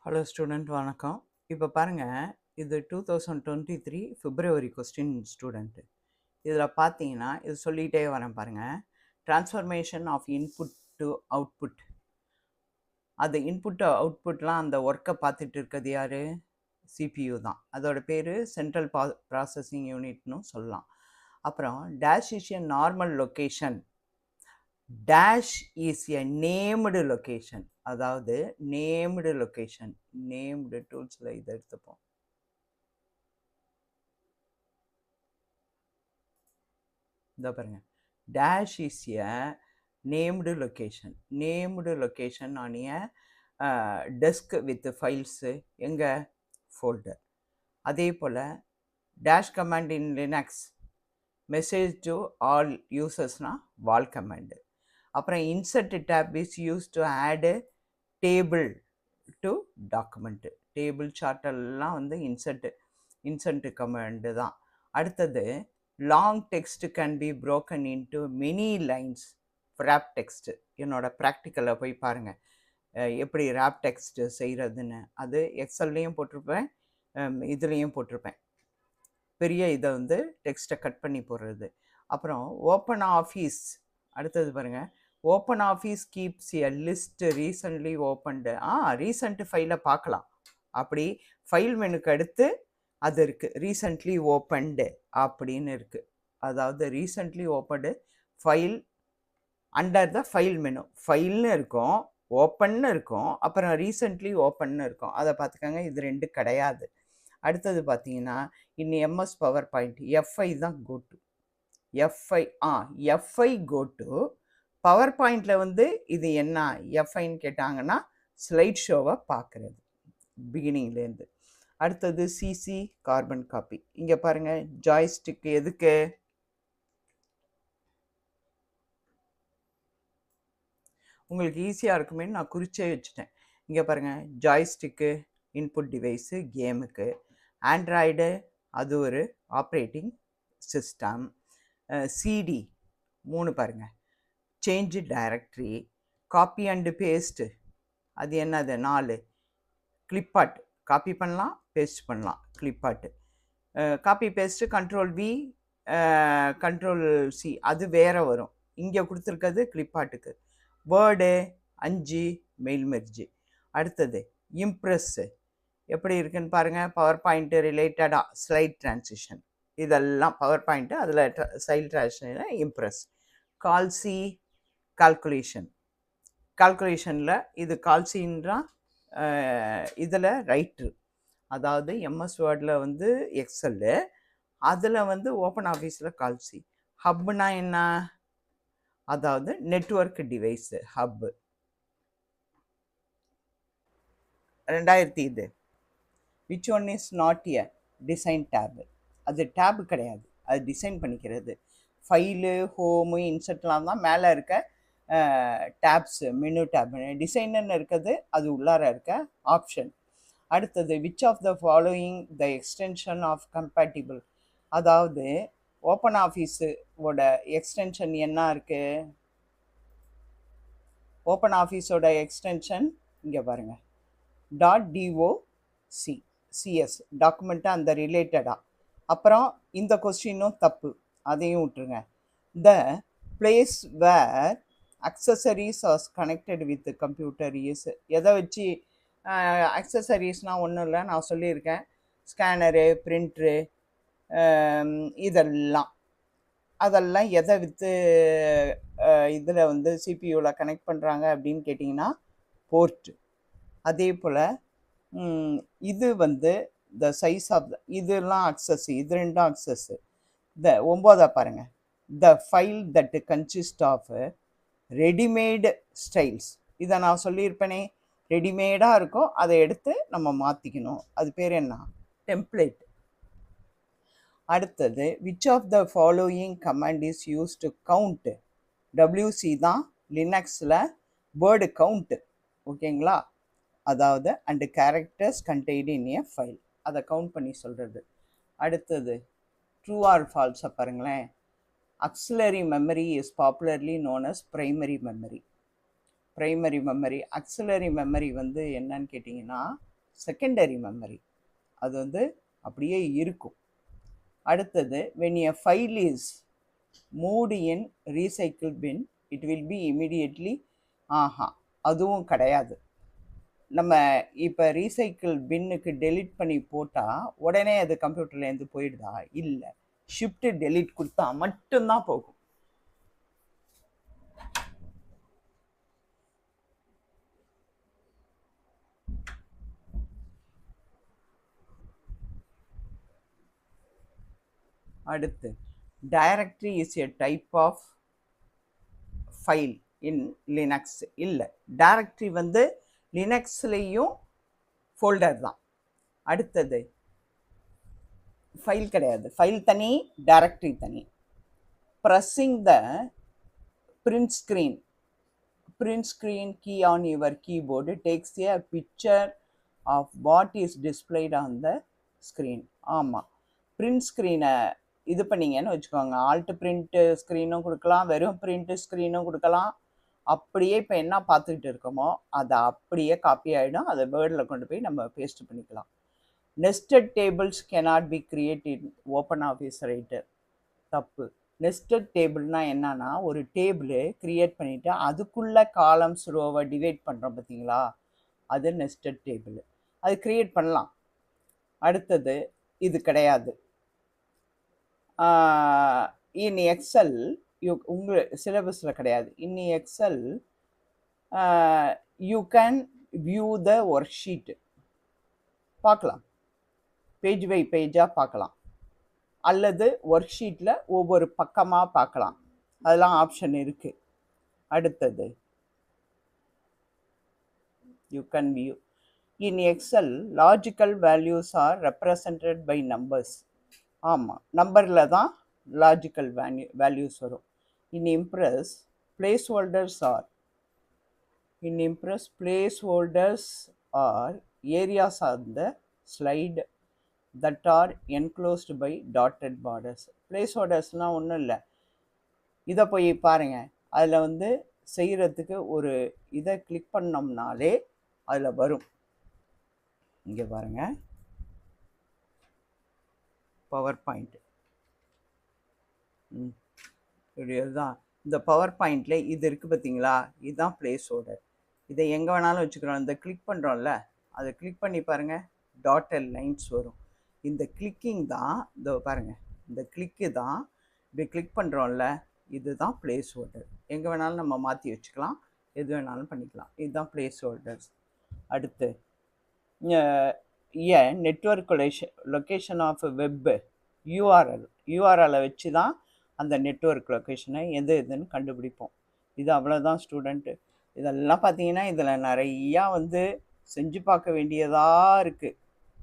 Hello student வணக்கம். இப்போ பாருங்கள், இது 2023 பிப்ரவரி கொஸ்டின் ஸ்டூடெண்ட்டு. இதில் பார்த்தீங்கன்னா இது சொல்லிகிட்டே வரேன் பாருங்கள். Transformation of input to output. அது இன்புட் அவுட்புட்லாம் அந்த ஒர்க்கை பார்த்துட்டு இருக்கிறது யார்? சிபியூ தான். அதோட பேர் சென்ட்ரல் ப்ராசஸிங் யூனிட்னு சொல்லலாம். அப்புறம் dash is a normal location. Dash is a named location. அதாவது நேம்டு லொக்கேஷன். நேம்டு டூல்ஸில் இதை எடுத்துப்போம். இந்த பாருங்க, dash is a named location. Named location on a desk with files எங்கே? ஃபோல்டர். அதே போல் dash command in Linux message to all யூசர்ஸ்னால் வால் கமாண்டு. அப்புறம் insert tab is use to add table to document. Table சார்ட்டெல்லாம் வந்து insert command தான். அடுத்தது long text can B broken into many lines. Wrap text என்னோடய ப்ராக்டிக்கலில் போய் பாருங்கள் எப்படி ரேப் டெக்ஸ்ட்டு செய்கிறதுன்னு. அது எக்ஸல்லையும் போட்டிருப்பேன், இதுலேயும் போட்டிருப்பேன். பெரிய இதை வந்து டெக்ஸ்ட்டை கட் பண்ணி போடுறது. அப்புறம் ஓப்பன் ஆஃபீஸ். அடுத்தது பாருங்கள், ஓப்பன் ஆஃபீஸ் கீப்ஸ் எ லிஸ்ட் ரீசன்ட்லி ஓப்பன்டு. ரீசன்ட் ஃபைலை பார்க்கலாம். அப்படி ஃபைல் மெனுக்கு அடுத்து அது இருக்குது, ரீசன்ட்லி ஓப்பன்டு அப்படின்னு இருக்குது. அதாவது recently opened file under the file menu. ஃபைல்னு இருக்கும், ஓப்பன்னு இருக்கும், அப்புறம் ரீசன்ட்லி ஓப்பன்னு இருக்கும். அதை பார்த்துக்கோங்க, இது ரெண்டு கிடையாது. அடுத்தது பார்த்தீங்கன்னா இன்னும் எம்எஸ் பவர் பாயிண்ட் எஃப்ஐ தான் கோட்டு. எஃப்ஐ கோட்டு பவர் பாயிண்டில் வந்து இது என்ன எஃப்ஐன்னு கேட்டாங்கன்னா ஸ்லைட் ஷோவை பார்க்குறது பிகினிங்லேருந்து. அடுத்தது சிசி கார்பன் காப்பி. இங்கே பாருங்கள், ஜாய்ஸ்டிக் எதுக்கு? உங்களுக்கு ஈஸியாக இருக்குமே நான் குறிச்சே வச்சுட்டேன். இங்கே பாருங்கள், ஜாய்ஸ்டிக்கு இன்புட் டிவைஸு கேமுக்கு. ஆண்ட்ராய்டு அது ஒரு ஆப்ரேட்டிங் சிஸ்டம். சிடி 3 பாருங்கள், change directory. Copy and paste அது என்னது? 4. கிளிப்பாட் காப்பி பண்ணலாம், பேஸ்ட் பண்ணலாம். Clipboard copy paste control V control C அது வேறு வரும். இங்கே கொடுத்துருக்கிறது கிளிப்பாட்டுக்கு. Word 5 mail மெர்ஜி. அடுத்தது இம்ப்ரெஸ்ஸு எப்படி இருக்குன்னு பாருங்கள். பவர் பாயிண்ட்டு ரிலேட்டடாக ஸ்லைட் ட்ரான்சிஷன் இதெல்லாம் பவர் பாயிண்ட்டு, அதில் ஸ்லைட் ட்ரான்சிஷன் இம்ப்ரெஸ். கால்சி கால்குலேஷனில் இது கால்சின்றா இதில் ரைட்ரு. அதாவது எம்எஸ் வேர்டில் வந்து எக்ஸல்லு, அதில் வந்து ஓப்பன் ஆஃபீஸில் கால்சி. ஹப்புனா என்ன? அதாவது நெட்வொர்க் டிவைஸு ஹப்பு. 2000 இது which one is not a design tab. அது டேபு கிடையாது, அது டிசைன் பண்ணிக்கிறது. ஃபைலு, ஹோமு, இன்சர்ட்லாம் தான் மேலே இருக்க டேப்ஸு, மெனு டேப். டிசைனர்னு இருக்கிறது அது உள்ளார இருக்க ஆப்ஷன். அடுத்தது which of the following the extension of compatible. அதாவது ஓப்பன் ஆஃபீஸோட எக்ஸ்டென்ஷன் என்ன இருக்குது? ஓப்பன் ஆஃபீஸோட எக்ஸ்டென்ஷன் இங்கே பாருங்கள், .doc/cs டாக்குமெண்ட்டு அந்த ரிலேட்டடாக. அப்புறம் இந்த கொஸ்டினும் தப்பு, அதையும் விட்டுருங்க. The place where accessories are connected with computer is. எதை வச்சு அக்சசரிஸ்னால் ஒன்றும் இல்லை, நான் சொல்லியிருக்கேன். ஸ்கேனரு, பிரிண்ட்ரு, அதெல்லாம் எதை வித்து இதில் வந்து சிபியூவில் கனெக்ட் பண்ணுறாங்க அப்படின்னு கேட்டிங்கன்னா போர்ட்டு. அதே போல் இது வந்து த சைஸ் ஆஃப் இதெல்லாம் அக்சஸ், இது ரெண்டும் அக்சஸ்ஸு. 9 பாருங்கள், the file that consist of readymade styles. இதை நான் சொல்லியிருப்பேனே, ரெடிமேடாக இருக்கும், அதை எடுத்து நம்ம மாற்றிக்கணும். அது பேர் என்ன? டெம்ப்ளேட். அடுத்தது which of the following command is use to count. WC தான் லினக்ஸில் வேர்டு கவுண்ட்டு, ஓகேங்களா? அதாவது and characters contained in a file, அதை கவுண்ட் பண்ணி சொல்கிறது. அடுத்தது ட்ரூ ஆர் ஃபால்ஸை பாருங்களேன். Auxiliary memory is popularly known as primary memory. Auxiliary memory வந்து என்னன்னு கேட்டிங்கன்னா செகண்டரி மெமரி. அது வந்து அப்படியே இருக்கும். அடுத்தது when a file is moved in recycle bin it will be immediately அதுவும் கிடையாது. நம்ம இப்போ ரீசைக்கிள் பின்னுக்கு டெலிட் பண்ணி போட்டால் உடனே அது கம்ப்யூட்டர்லேருந்து போயிடுதா? இல்லை, ஷிஃப்ட் டெலிட் கொடுத்தா மட்டும்தான் போகும். அடுத்து directory is a type of file in Linux. இல்லை, டைரக்டரி வந்து லினக்ஸ்லேயும் ஃபோல்டர் தான். அடுத்தது ஃபைல் கிடையாது, ஃபைல் தனி, டைரக்டரி தனி. Pressing the print screen key on your keyboard takes a picture of what is displayed on the screen. ஆமாம், print screen-ஐ இது பண்ணிங்கன்னு வச்சுக்கோங்க, ஆல்ட் பிரிண்ட் ஸ்க்ரீனும் கொடுக்கலாம், வெறும் பிரிண்ட் ஸ்க்ரீனும் கொடுக்கலாம். அப்படியே இப்போ என்ன பார்த்துக்கிட்டு இருக்கோமோ அதை அப்படியே காப்பி ஆகிடும். அதை வேர்டில் கொண்டு போய் நம்ம பேஸ்ட் பண்ணிக்கலாம். Nested tables cannot be created open office writer. தப்பு. நெஸ்டட் டேபிள்னால் என்னன்னா, ஒரு டேபிள் க்ரியேட் பண்ணிவிட்டு அதுக்குள்ளே காலம்ஸ் ரோவை டிவைட் பண்ணுறோம் பார்த்தீங்களா, அது நெஸ்டட் டேபிள். அது க்ரியேட் பண்ணலாம். அடுத்தது இது கிடையாது. இன் எக்ஸல் உங்கள் சிலபஸில் கிடையாது. In Excel you can view the work sheet. பார்க்கலாம், பேஜ் பை பேஜாக பார்க்கலாம், அல்லது ஒர்க் ஷீட்டில் ஒவ்வொரு பக்கமாக பார்க்கலாம். அதெல்லாம் ஆப்ஷன் இருக்குது. அடுத்தது you can view in Excel logical values are represented by numbers. ஆமாம், நம்பரில் தான் லாஜிக்கல் வேல்யூஸ் வரும். In Impress placeholders are areas of the slide that are enclosed by dotted borders. placeholders-னால் ஒன்றும் இல்லை, இதை போய் பாருங்கள். அதில் வந்து செய்கிறதுக்கு ஒரு இதை கிளிக் பண்ணோம்னாலே அதில் வரும். இங்கே பாருங்கள், பவர் பாயிண்ட். இதுதான் இந்த பவர் பாயிண்டில் இது இருக்குது பார்த்தீங்களா, இதுதான் பிளேஸ் ஹோல்டர். இதை எங்கே வேணாலும் வச்சுக்கிறோம். இந்த கிளிக் பண்ணுறோம்ல, அதை கிளிக் பண்ணி பாருங்கள், டாட்டட் லைன்ஸ் வரும். இந்த கிளிக்கிங் தான், இந்த பாருங்கள், இந்த கிளிக்கு தான், இப்படி கிளிக் பண்ணுறோம்ல, இதுதான் பிளேஸ் ஹோல்டர். எங்கே வேணாலும் நம்ம மாற்றி வச்சுக்கலாம், எது வேணாலும் பண்ணிக்கலாம். இதுதான் பிளேஸ் ஹோல்டர்ஸ். அடுத்து நெட்வொர்க் லொக்கேஷன் ஆஃப் வெப் யூஆர்எல்லை வச்சு தான் அந்த நெட்வொர்க் லொக்கேஷனை எதுன்னு கண்டுபிடிப்போம். இது அவ்வளோதான் ஸ்டூடெண்ட்டு. இதெல்லாம் பார்த்தீங்கன்னா இதில் நிறையா வந்து செஞ்சு பார்க்க வேண்டியதாக இருக்குது.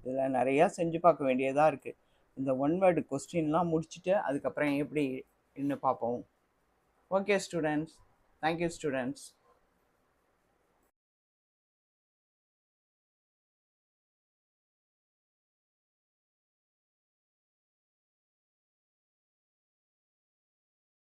இதில் நிறையா செஞ்சு பார்க்க வேண்டியதாக இருக்குது. இந்த ஒன் வேர்டு கொஸ்டின்லாம் முடிச்சுட்டு அதுக்கப்புறம் எப்படி இன்னும் பார்ப்போம். Okay students, thank you students.